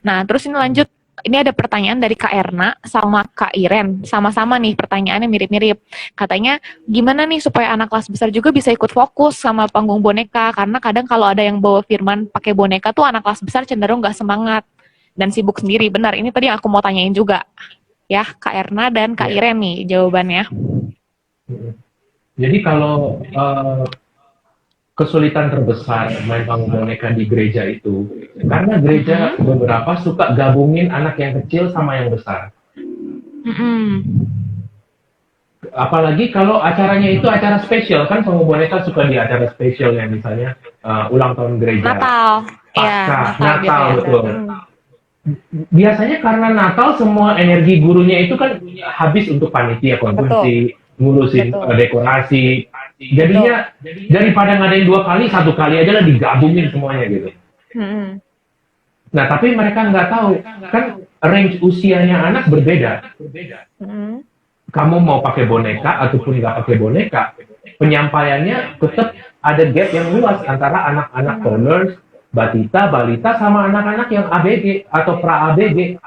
Nah, terus ini lanjut, ini ada pertanyaan dari Kak Erna sama Kak Iren. Sama-sama nih pertanyaannya mirip-mirip. Katanya, gimana nih supaya anak kelas besar juga bisa ikut fokus sama panggung boneka? Karena kadang kalau ada yang bawa firman pakai boneka tuh anak kelas besar cenderung nggak semangat dan sibuk sendiri. Benar, ini tadi aku mau tanyain juga. Ya, Kak Erna dan Kak Ya. Iren nih jawabannya. Jadi kalau kesulitan terbesar main panggung boneka di gereja itu, karena gereja Mm-mm. beberapa suka gabungin anak yang kecil sama yang besar. Mm-mm. Apalagi kalau acaranya itu acara spesial, kan panggung boneka suka di acara spesial yang misalnya ulang tahun gereja, Natal. Iya, Paskah, Natal Natal, biasanya. betul. Mm. Biasanya karena Natal semua energi gurunya itu kan habis untuk panitia Betul, konstruksi, ngurusin betul, dekorasi. betul. Jadinya daripada ngadain 2 kali, 1 kali aja lah digabungin semuanya gitu. Mm-mm. Nah, tapi mereka nggak tahu, kan range usianya anak berbeda. Mm-mm. Kamu mau pakai boneka ataupun nggak pakai boneka, penyampaiannya tetap ada gap yang luas antara anak-anak toddlers, batita, balita, sama anak-anak yang ABG atau pra-ABG,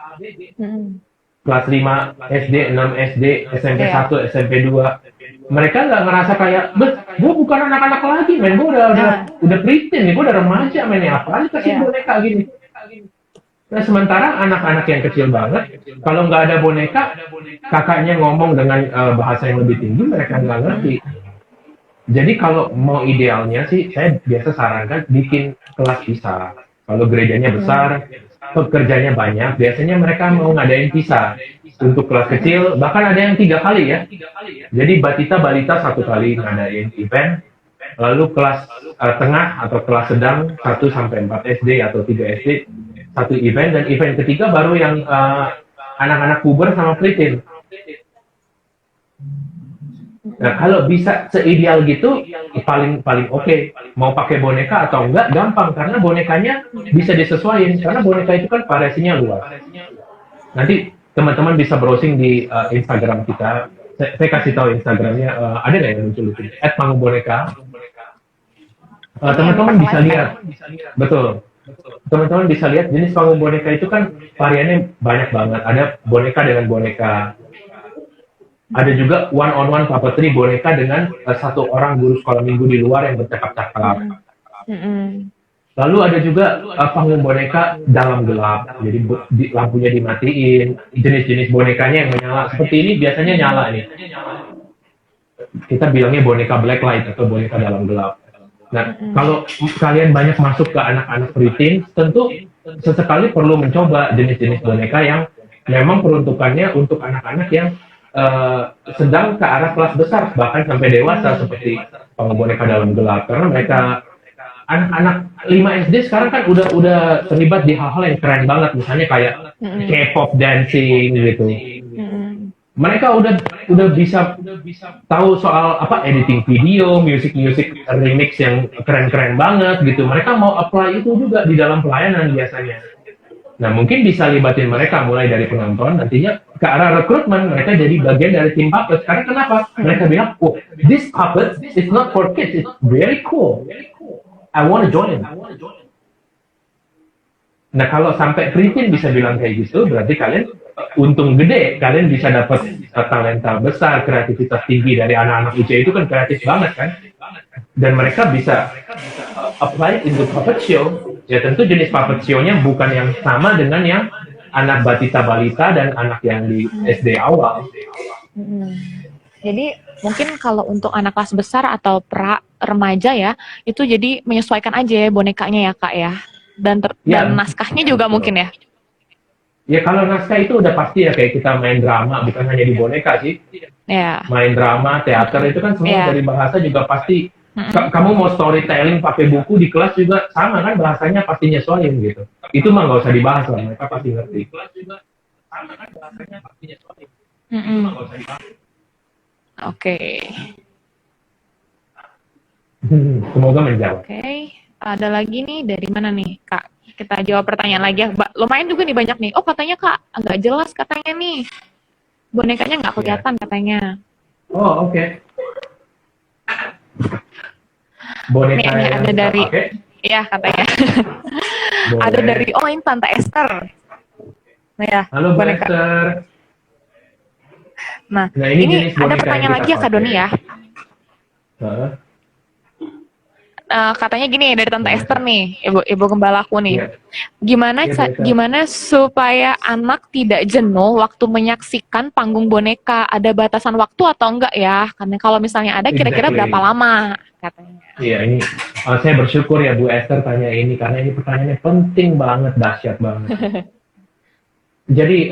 Mm-mm. kelas 5 SD, 6 SD, SMP Iya. 1, SMP 2. Mereka nggak ngerasa kayak, gue bukan anak-anak lagi, men, gue Nah, udah preteen nih, gue udah remaja, men, ya apaan kasih iya. boneka gini. Nah, sementara anak-anak yang kecil banget, kalau nggak ada boneka, kakaknya ngomong dengan bahasa yang lebih tinggi, mereka nggak ngerti. Jadi kalau mau idealnya sih, saya biasa sarankan bikin kelas pisah. Kalau gerejanya Mm-mm. besar, pekerjanya banyak, biasanya mereka mau ngadain pisah. Untuk kelas Mm-mm. kecil, bahkan ada yang 3 kali ya. Jadi batita balita 1 kali ngadain event, lalu kelas tengah atau kelas sedang 1 sampai 4 SD atau 3 SD satu event, dan event ketiga baru yang anak-anak puber sama preteen. Nah, Mm-mm. kalau bisa seideal gitu, paling paling oke. Mau pakai boneka atau enggak, gampang. Karena bonekanya bisa disesuaikan. Karena boneka itu kan variasinya luas. Nanti teman-teman bisa browsing di Instagram kita. Saya kasih tahu Instagramnya. Ada nggak yang muncul itu? @mangboneka. Ini yang Teman-teman pakai bisa live kan? lihat. Betul. Teman-teman bisa lihat jenis panggung boneka itu kan variannya banyak banget. Ada boneka dengan boneka, ada juga one on one puppetry boneka dengan satu orang guru sekolah minggu di luar yang bercakap-cakap. Mm-mm. Mm-mm. Lalu ada juga panggung boneka dalam gelap, jadi lampunya dimatiin, jenis-jenis bonekanya yang menyala. Seperti ini biasanya nyala nih. Kita bilangnya boneka blacklight atau boneka dalam gelap. Nah, Mm-mm. kalau kalian banyak masuk ke anak-anak preteen, tentu sesekali perlu mencoba jenis-jenis boneka yang memang peruntukannya untuk anak-anak yang sedang ke arah kelas besar, bahkan sampai dewasa, Mm. seperti boneka dalam gelap. Karena mereka anak-anak 5 SD sekarang kan udah terlibat di hal-hal yang keren banget, misalnya kayak Mm-mm. K-pop dancing gitu. Mm-mm. Mereka udah bisa tahu soal apa editing video, music remix yang keren-keren banget gitu. Mereka mau apply itu juga di dalam pelayanan biasanya. Nah, mungkin bisa libatin mereka mulai dari penonton, nantinya ke arah rekrutmen, mereka jadi bagian dari tim puppet. Karena kenapa? Mereka Mm-mm. bilang, oh, this puppet is not for kids, it's very cool. I want to join. Nah, kalau sampai preteen bisa bilang kayak gitu, berarti kalian untung gede. Kalian bisa dapat talenta besar, kreativitas tinggi dari anak-anak UC itu kan kreatif banget kan. Dan mereka bisa apply into puppet show. Ya tentu jenis puppet show-nya bukan yang sama dengan yang anak batita balita dan anak yang di SD awal. Mm-mm. Jadi mungkin kalau untuk anak kelas besar atau pra remaja ya, itu jadi menyesuaikan aja ya bonekanya ya Kak ya. Dan Ya, naskahnya juga betul. mungkin ya. Ya kalau naskah itu udah pasti ya, kayak kita main drama, bukan hanya di boneka sih. Ya. Main drama, teater itu kan semua Ya. dari bahasa juga pasti. Mm-mm. Kamu mau storytelling pakai buku di kelas juga sama kan, bahasanya pasti nyesuaiin gitu. Itu mah nggak usah dibahas lah, mereka pasti ngerti. Mm-mm. Oke. Semoga menjawab. Oke. Ada lagi nih dari mana nih Kak? Kita jawab pertanyaan lagi ya. Lumayan juga nih banyak nih. Oh katanya Kak nggak jelas katanya nih. Bonekanya nggak Ya. kelihatan katanya. Oh, oke. Nih, Boneka nih yang ada kita dari, pakai ya katanya. Ada boleh. dari, oh ini Tante Esther. ya, Halo Bu boneka. Esther. Nah, Nah ini ini jenis ada boneka yang pertanyaan kita lagi ya Kak pakai. Doni ya. Heeh, Katanya gini dari Tante gimana Esther Kak? nih, ibu gembalaku nih. Iya, Gimana iya Bu Esther. gimana supaya anak tidak jenuh waktu menyaksikan panggung boneka? Ada batasan waktu atau enggak ya? Karena kalau misalnya ada, kira-kira berapa Exactly. lama katanya? Iya ini saya bersyukur ya Bu Esther tanya ini karena ini pertanyaannya penting banget, dahsyat banget. Jadi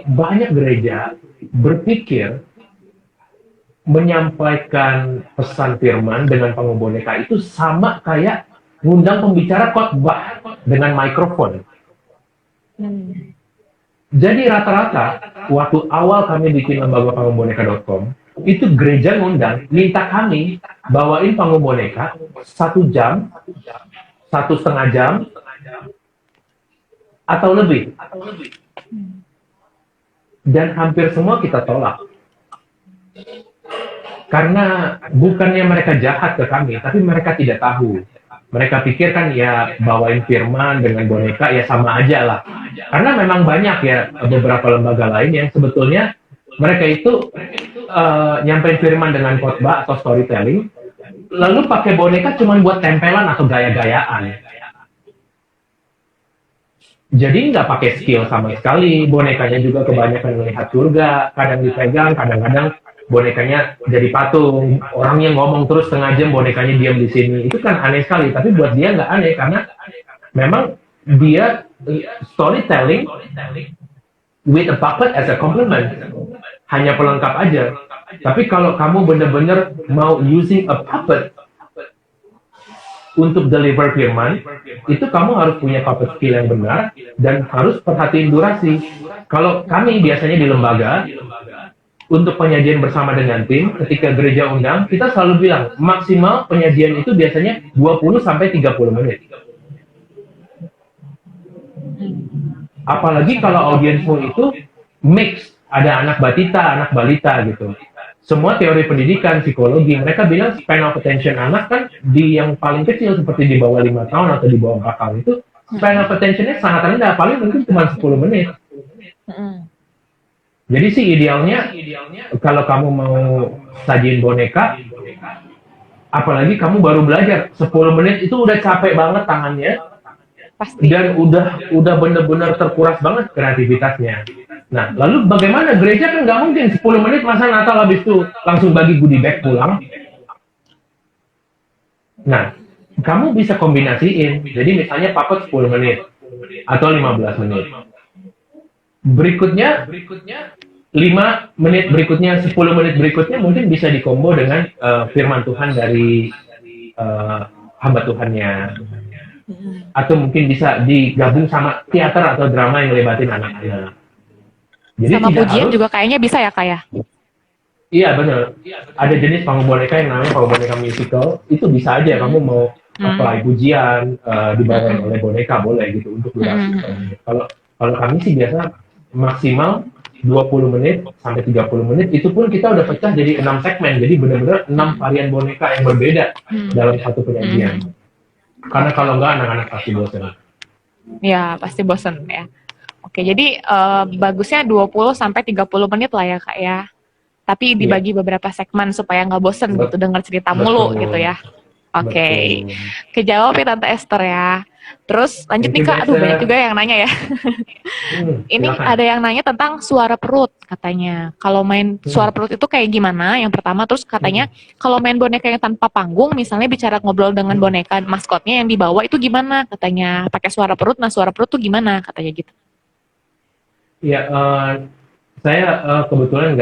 banyak gereja berpikir menyampaikan pesan firman dengan panggung boneka itu sama kayak ngundang pembicara khotbah dengan mikrofon. Hmm. Jadi rata-rata waktu awal kami bikin lembaga panggungmboneka.com itu gereja ngundang minta kami bawain panggung boneka 1 jam, 1,5 jam atau lebih, dan hampir semua kita tolak karena bukannya mereka jahat ke kami, tapi mereka tidak tahu. Mereka pikir kan ya bawain firman dengan boneka ya sama aja lah. Karena memang banyak ya beberapa lembaga lain yang sebetulnya mereka itu nyampein firman dengan khotbah atau storytelling, lalu pakai boneka cuma buat tempelan atau gaya-gayaan. Jadi nggak pakai skill sama sekali, bonekanya juga kebanyakan melihat surga, kadang dipegang, kadang-kadang bonekanya jadi patung, orangnya ngomong terus setengah jam, bonekanya diam di sini, itu kan aneh sekali, tapi buat dia nggak aneh, karena memang dia storytelling with a puppet as a complement, hanya pelengkap aja. Tapi kalau kamu benar-benar mau using a puppet untuk deliver firman, itu kamu harus punya puppet skill yang benar dan harus perhatiin durasi. Kalau kami biasanya di lembaga, untuk penyajian bersama dengan tim, ketika gereja undang, kita selalu bilang, maksimal penyajian itu biasanya 20-30 menit. Apalagi kalau audiensmu itu mix, ada anak batita, anak balita gitu. Semua teori pendidikan, psikologi, mereka bilang span of attention anak kan di yang paling kecil seperti di bawah 5 tahun atau di bawah 4 tahun itu span of attention-nya sangat rendah, paling mungkin cuma 10 menit. Jadi sih idealnya kalau kamu mau sajiin boneka, apalagi kamu baru belajar 10 menit itu udah capek banget tangannya. Pasti. Dan udah bener-bener terkuras banget kreativitasnya. Nah, lalu bagaimana? Gereja kan nggak mungkin 10 menit masa Natal habis itu langsung bagi goodie bag pulang. Nah, kamu bisa kombinasiin. Jadi misalnya puppet 10 menit atau 15 menit. Berikutnya 5 menit berikutnya, 10 menit berikutnya mungkin bisa dikombo dengan firman Tuhan dari hamba Tuhannya. Atau mungkin bisa digabung sama teater atau drama yang melibatin anak-anak. Jadi sama tidak pujian harus, juga kayaknya bisa ya Kak ya? Iya benar. Ada jenis panggung boneka yang namanya panggung boneka musical. Itu bisa aja kamu mau apply pujian dibawain oleh boneka boleh gitu untuk durasi. Kalau kami sih biasa maksimal 20 menit sampai 30 menit, itu pun kita udah pecah jadi 6 segmen. Jadi benar-benar 6 varian boneka yang berbeda dalam satu penyajian. Karena kalau enggak anak-anak pasti bosan. Ya, pasti bosan ya. Oke, jadi bagusnya 20 sampai 30 menit lah ya Kak ya. Tapi dibagi beberapa segmen supaya nggak bosan gitu dengar cerita mulu gitu ya. Oke. Kejawab ya Tante Esther ya. Terus lanjut nih Kak, aduh banyak juga yang nanya ya. Ini ada yang nanya tentang suara perut katanya. Kalau main suara perut itu kayak gimana? Yang pertama, terus katanya kalau main boneka yang tanpa panggung, misalnya bicara ngobrol dengan boneka maskotnya yang dibawa itu gimana? Katanya pakai suara perut. Nah suara perut tuh gimana? Katanya gitu. Ya, saya kebetulan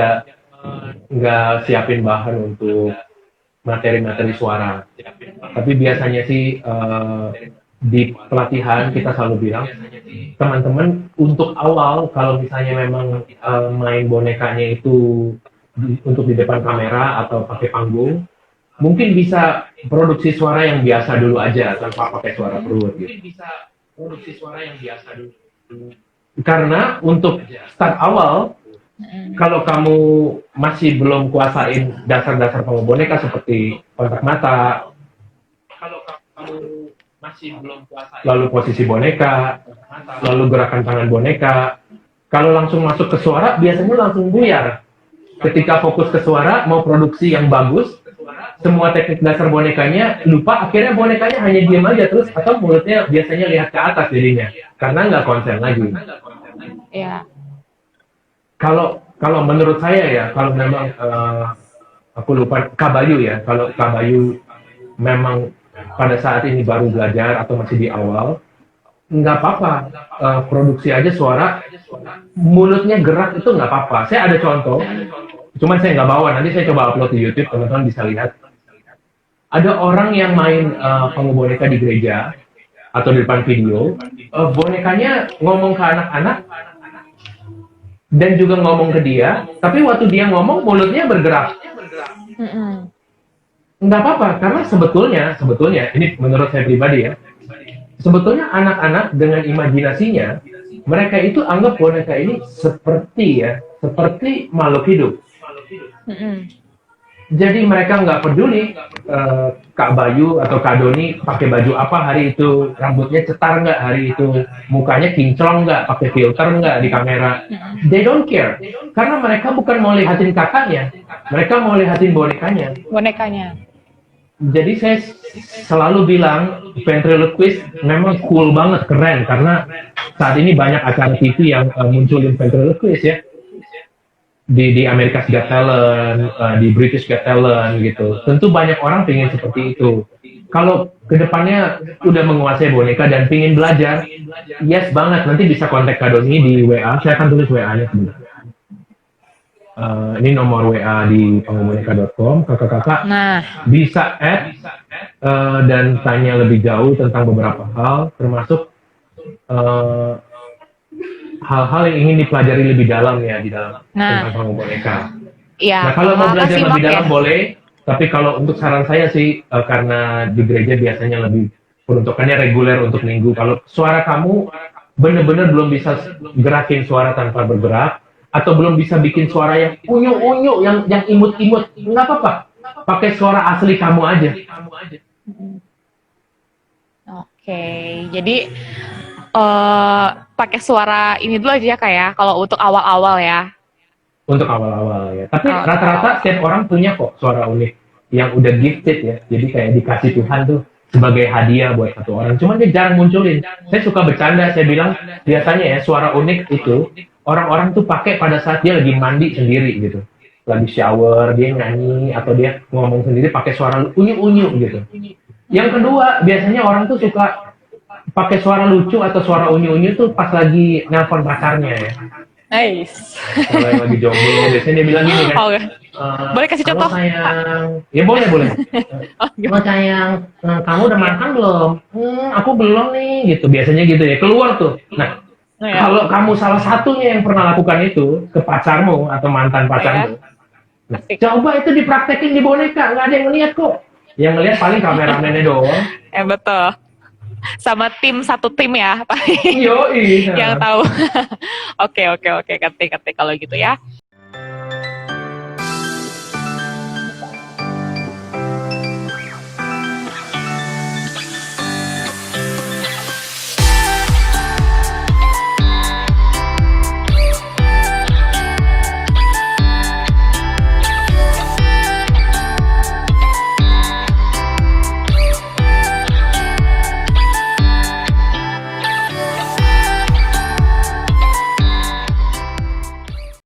nggak siapin bahan untuk materi-materi suara. Tapi biasanya sih di pelatihan kita selalu bilang, teman-teman untuk awal kalau misalnya memang main bonekanya itu untuk di depan kamera atau pakai panggung, mungkin bisa produksi suara yang biasa dulu aja tanpa pakai suara perut gitu. Karena untuk start awal, kalau kamu masih belum kuasain dasar-dasar panggung boneka seperti kontak mata, kalau kamu masih belum kuasain lalu posisi boneka, lalu gerakan tangan boneka, Kalau langsung masuk ke suara, biasanya langsung buyar. Ketika fokus ke suara, mau produksi yang bagus, semua teknik dasar bonekanya lupa, akhirnya bonekanya hanya diam aja terus, atau mulutnya biasanya lihat ke atas jadinya, karena nggak konsen lagi. Iya. Kalau menurut saya ya, kalau memang aku lupa Kabayu ya, kalau Kabayu memang pada saat ini baru belajar atau masih di awal, nggak apa-apa, produksi aja suara, mulutnya gerak itu nggak apa-apa. Saya ada contoh, cuman saya nggak bawa, nanti saya coba upload di YouTube, teman-teman bisa lihat. Ada orang yang main pengu boneka di gereja atau di depan video, bonekanya ngomong ke anak-anak dan juga ngomong ke dia, tapi waktu dia ngomong mulutnya bergerak. Nggak apa-apa, karena sebetulnya ini menurut saya pribadi ya, sebetulnya anak-anak dengan imajinasinya, mereka itu anggap boneka ini seperti makhluk hidup. Jadi mereka nggak peduli Kak Bayu atau Kak Doni pakai baju apa hari itu, rambutnya cetar nggak hari itu, mukanya kinclong nggak, pakai filter nggak di kamera. They don't care, karena mereka bukan mau lihatin kakaknya, mereka mau lihatin bonekanya. Jadi saya selalu bilang ventriloquist memang cool banget, keren, karena saat ini banyak acara TV yang munculin ventriloquist ya. Di America's Got Talent, di British Got Talent gitu. Tentu banyak orang pengen seperti itu. Kalau kedepannya udah menguasai boneka dan pengen belajar, yes banget. Nanti bisa kontak Kak Doni di WA. Saya akan tulis WA-nya sebentar. Ini nomor WA di penguboneka.com. Kakak-kakak bisa add dan tanya lebih jauh tentang beberapa hal, termasuk hal-hal yang ingin dipelajari lebih dalam ya di dalam tentang pengu boneka. Iya. Nah kalau mau belajar lebih dalam ya? boleh, tapi kalau untuk saran saya sih karena di gereja biasanya lebih peruntukannya reguler untuk minggu. Kalau suara kamu benar-benar belum bisa gerakin suara tanpa bergerak, atau belum bisa bikin suara yang unyu-unyu, yang imut-imut, nggak apa-apa. Pakai suara asli kamu aja. Oke, jadi pakai suara ini dulu aja kayak kalau untuk awal-awal ya. Untuk awal-awal ya. Tapi rata-rata setiap orang punya kok suara unik yang udah gifted ya. Jadi kayak dikasih Tuhan tuh sebagai hadiah buat satu orang. Cuman dia jarang munculin. Saya suka bercanda, saya bilang biasanya ya suara unik itu orang-orang tuh pakai pada saat dia lagi mandi sendiri gitu. Lagi shower, dia nyanyi atau dia ngomong sendiri pakai suara unyu-unyu gitu. Yang kedua, biasanya orang tuh suka pakai suara lucu atau suara unyu-unyu tuh pas lagi nelpon pacarnya ya. Nice. Kalau yang lagi jomblo, biasanya dia bilang gini kan. Boleh kasih contoh? Sayang, ya boleh. Halo sayang, kamu udah makan belum? Aku belum nih, gitu. Biasanya gitu ya, keluar tuh. Nah, kalau kamu salah satunya yang pernah lakukan itu ke pacarmu atau mantan pacarmu, nah, coba itu dipraktekin di boneka, nggak ada yang ngeliat kok. Yang ngeliat paling kameramennya doang. Betul. Sama satu tim ya, Yoi. yang tahu. Oke, ngerti kalau gitu ya.